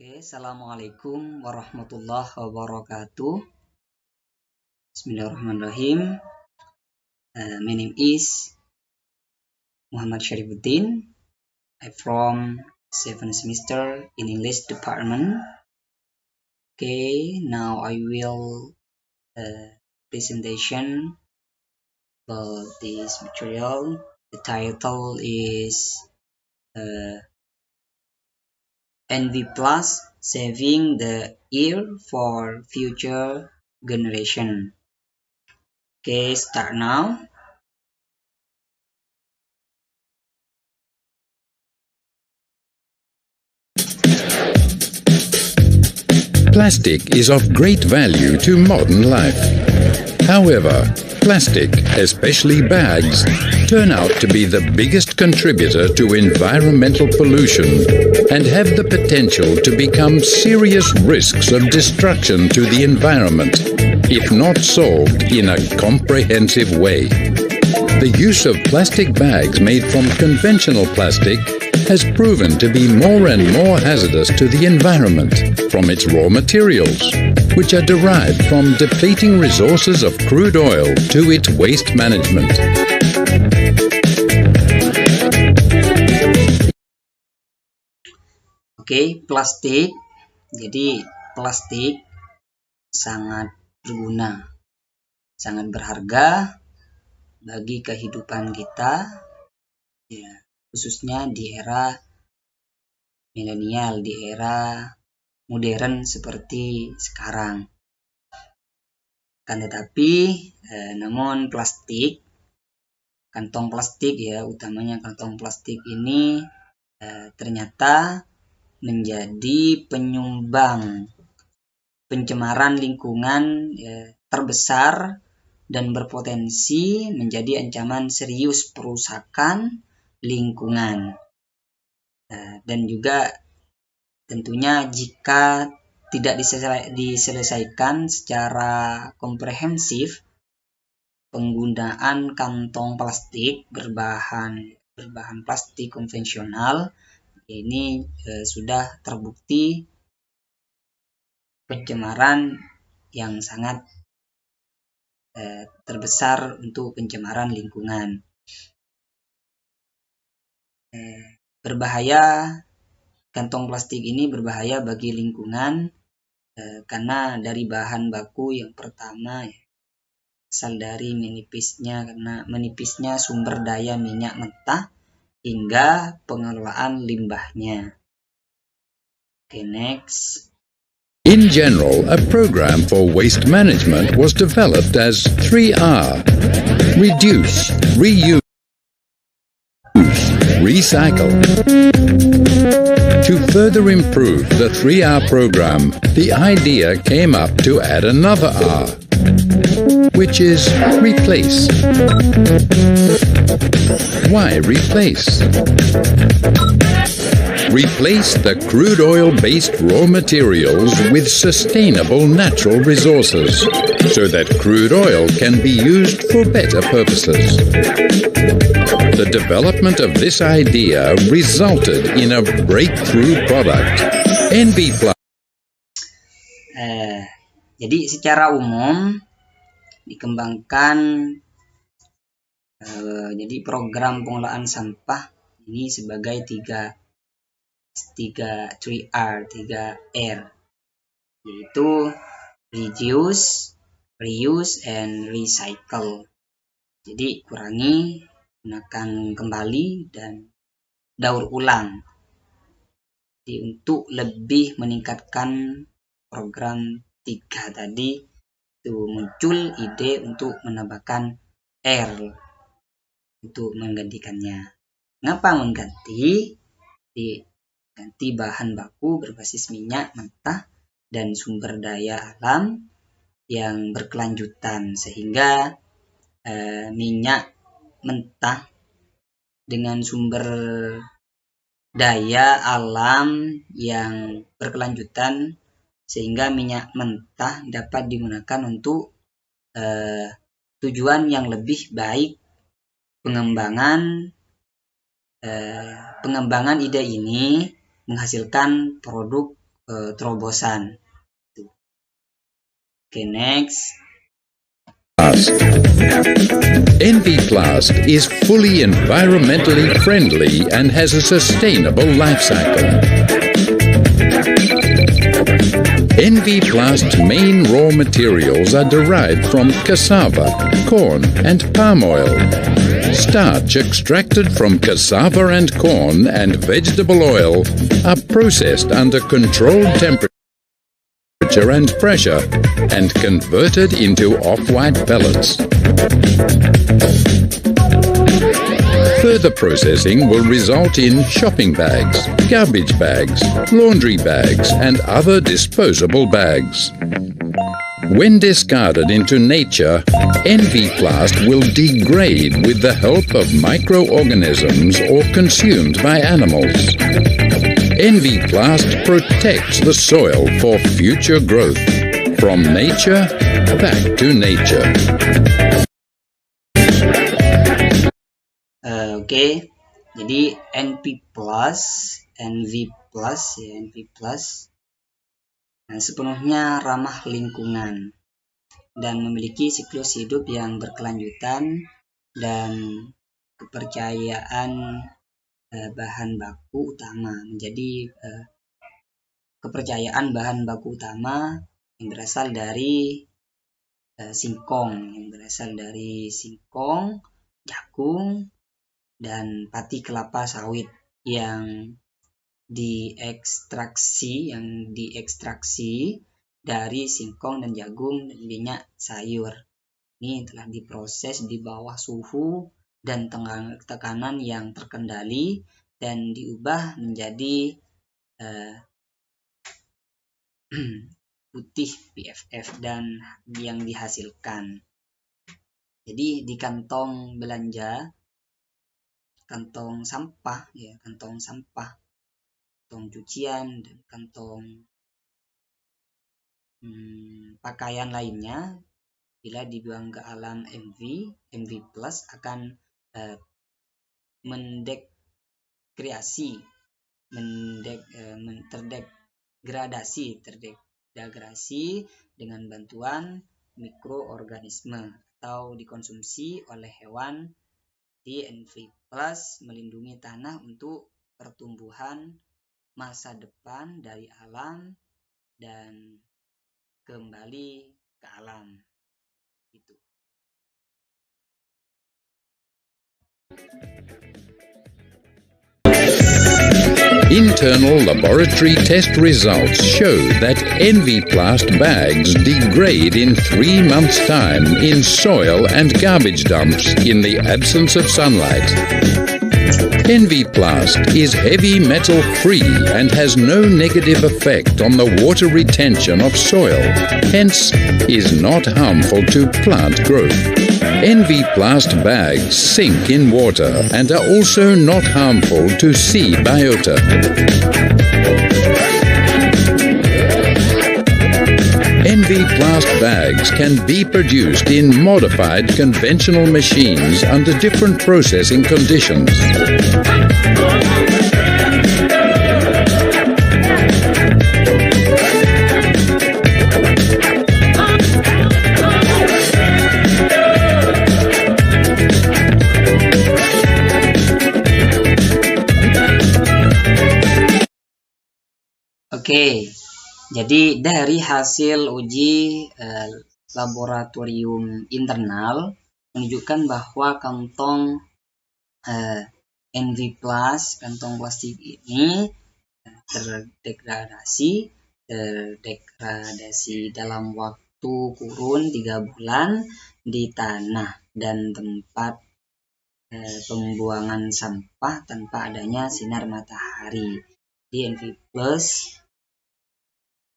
Assalamualaikum warahmatullahi wabarakatuh. Bismillahirrahmanirrahim. My name is Muhammad Syarifuddin. I'm from 7th semester in English department. Now I will presentation about this material. The title is NV Plus Saving the Air for Future Generation. Start now. Plastic is of great value to modern life. However, plastic, especially bags, turn out to be the biggest contributor to environmental pollution and have the potential to become serious risks of destruction to the environment if not solved in a comprehensive way. The use of plastic bags made from conventional plastic has proven to be more and more hazardous to the environment from its raw materials, which are derived from depleting resources of crude oil to its waste management. Plastik. Jadi plastik sangat berguna, sangat berharga bagi kehidupan kita, khususnya di era milenial, di era modern seperti sekarang. Tetapi namun plastik, kantong plastik utamanya kantong plastik ini ternyata menjadi penyumbang pencemaran lingkungan terbesar dan berpotensi menjadi ancaman serius perusakan lingkungan. Dan juga tentunya jika tidak diselesaikan secara komprehensif, penggunaan kantong plastik berbahan plastik konvensional ini sudah terbukti pencemaran yang sangat terbesar untuk pencemaran lingkungan. Berbahaya, kantong plastik ini berbahaya bagi lingkungan karena dari bahan baku yang pertama asal dari menipisnya sumber daya minyak mentah hingga pengelolaan limbahnya. Next. In general, a program for waste management was developed as 3R: reduce, reuse, recycle. To further improve the 3R program, the idea came up to add another R, which is replace. Why replace? Replace the crude oil-based raw materials with sustainable natural resources so that crude oil can be used for better purposes. The development of this idea resulted in a breakthrough product, NV Plus. Jadi secara umum dikembangkan jadi program pengelolaan sampah ini sebagai 3R, yaitu reduce, reuse, and recycle. Jadi kurangi, gunakan kembali, dan daur ulang. Jadi untuk lebih meningkatkan program 3 tadi, itu muncul ide untuk menambahkan R untuk menggantikannya. Mengapa mengganti? Ganti bahan baku berbasis minyak mentah dan sumber daya alam yang berkelanjutan, sehingga minyak mentah dengan sumber daya alam yang berkelanjutan, sehingga minyak mentah dapat digunakan untuk tujuan yang lebih baik. Pengembangan ide ini menghasilkan produk terobosan. Oke, next. Enviplast is fully environmentally friendly and has a sustainable life cycle. Enviplast's main raw materials are derived from cassava, corn, and palm oil. Starch extracted from cassava and corn and vegetable oil are processed under controlled temperature and pressure and converted into off-white pellets. Further processing will result in shopping bags, garbage bags, laundry bags, and other disposable bags. When discarded into nature, Enviplast will degrade with the help of microorganisms or consumed by animals. Enviplast protects the soil for future growth. From nature, back to nature. Oke, jadi NV Plus sepenuhnya ramah lingkungan dan memiliki siklus hidup yang berkelanjutan dan kepercayaan bahan baku utama yang berasal dari singkong, jagung, dan pati kelapa sawit yang diekstraksi dari singkong dan jagung dan minyak sayur. Ini telah diproses di bawah suhu dan tekanan yang terkendali dan diubah menjadi putih PFF dan yang dihasilkan. Jadi di kantong belanja, kantong sampah, kantong cucian dan kantong pakaian lainnya, bila dibuang ke alam NV Plus akan terdegradasi dengan bantuan mikroorganisme atau dikonsumsi oleh hewan. Di NV Plus melindungi tanah untuk pertumbuhan masa depan dari alam dan kembali ke alam. Itu. Internal laboratory test results show that Enviplast bags degrade in 3 months' time in soil and garbage dumps in the absence of sunlight. Enviplast is heavy metal free and has no negative effect on the water retention of soil, hence is not harmful to plant growth. Enviplast bags sink in water and are also not harmful to sea biota. Enviplast bags can be produced in modified conventional machines under different processing conditions. Oke, jadi dari hasil uji laboratorium internal menunjukkan bahwa kantong Enviplast, kantong plastik ini terdegradasi dalam waktu kurun 3 bulan di tanah dan tempat pembuangan sampah tanpa adanya sinar matahari. Di Enviplast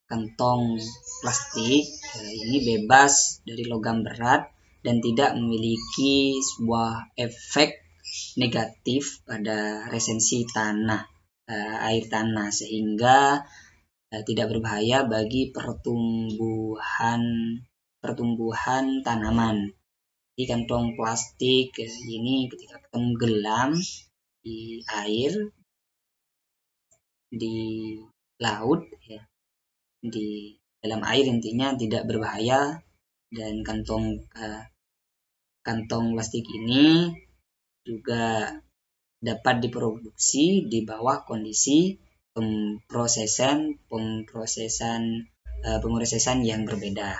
kantong plastik ini bebas dari logam berat dan tidak memiliki sebuah efek negatif pada resensi air tanah sehingga tidak berbahaya bagi pertumbuhan tanaman. Di kantong plastik ini ketika tenggelam di air, di laut, di dalam air, intinya tidak berbahaya. Dan kantong plastik ini juga dapat diproduksi di bawah kondisi pemrosesan yang berbeda.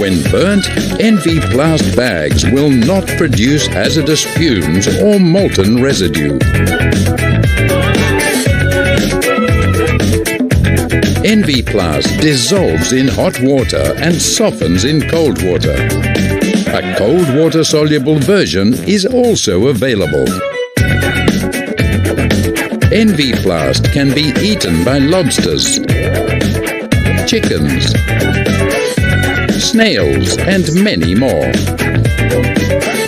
When burnt, NV Plast bags will not produce hazardous fumes or molten residue. NV Plast dissolves in hot water and softens in cold water. A cold water soluble version is also available. NV Plast can be eaten by lobsters, chickens, snails, and many more.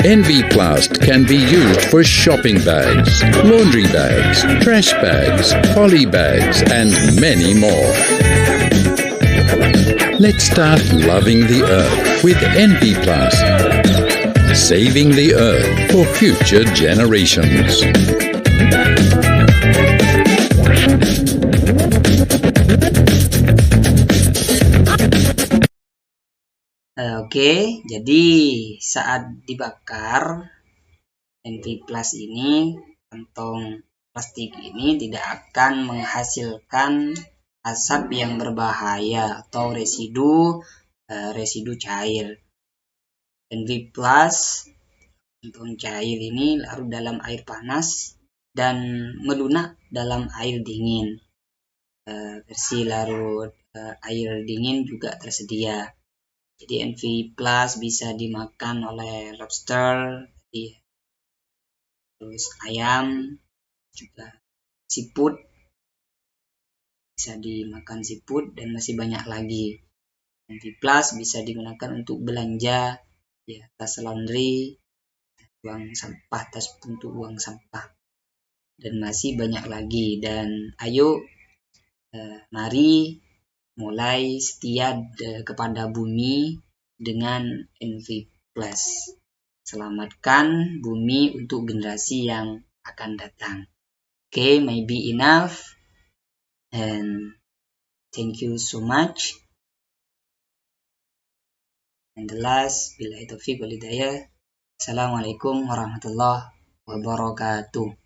NV Plast can be used for shopping bags, laundry bags, trash bags, poly bags, and many more. Let's start loving the earth with NV Plast, saving the earth for future generations. Oke, jadi saat dibakar NV Plus ini, kantong plastik ini tidak akan menghasilkan asap yang berbahaya atau residu cair. NV Plus kantong cair ini larut dalam air panas dan melunak dalam air dingin. Versi larut air dingin juga tersedia. Jadi NV Plus bisa dimakan oleh lobster, terus ayam, juga siput, bisa dimakan siput, dan masih banyak lagi. NV Plus bisa digunakan untuk belanja, ya, tas laundry, buang sampah, tas untuk buang sampah, dan masih banyak lagi. Dan ayo, mari mulai setia kepada bumi dengan NV Plus. Selamatkan bumi untuk generasi yang akan datang. Okay, maybe enough. And thank you so much. And the last, billahi taufiq wal hidayah. Assalamualaikum warahmatullahi wabarakatuh.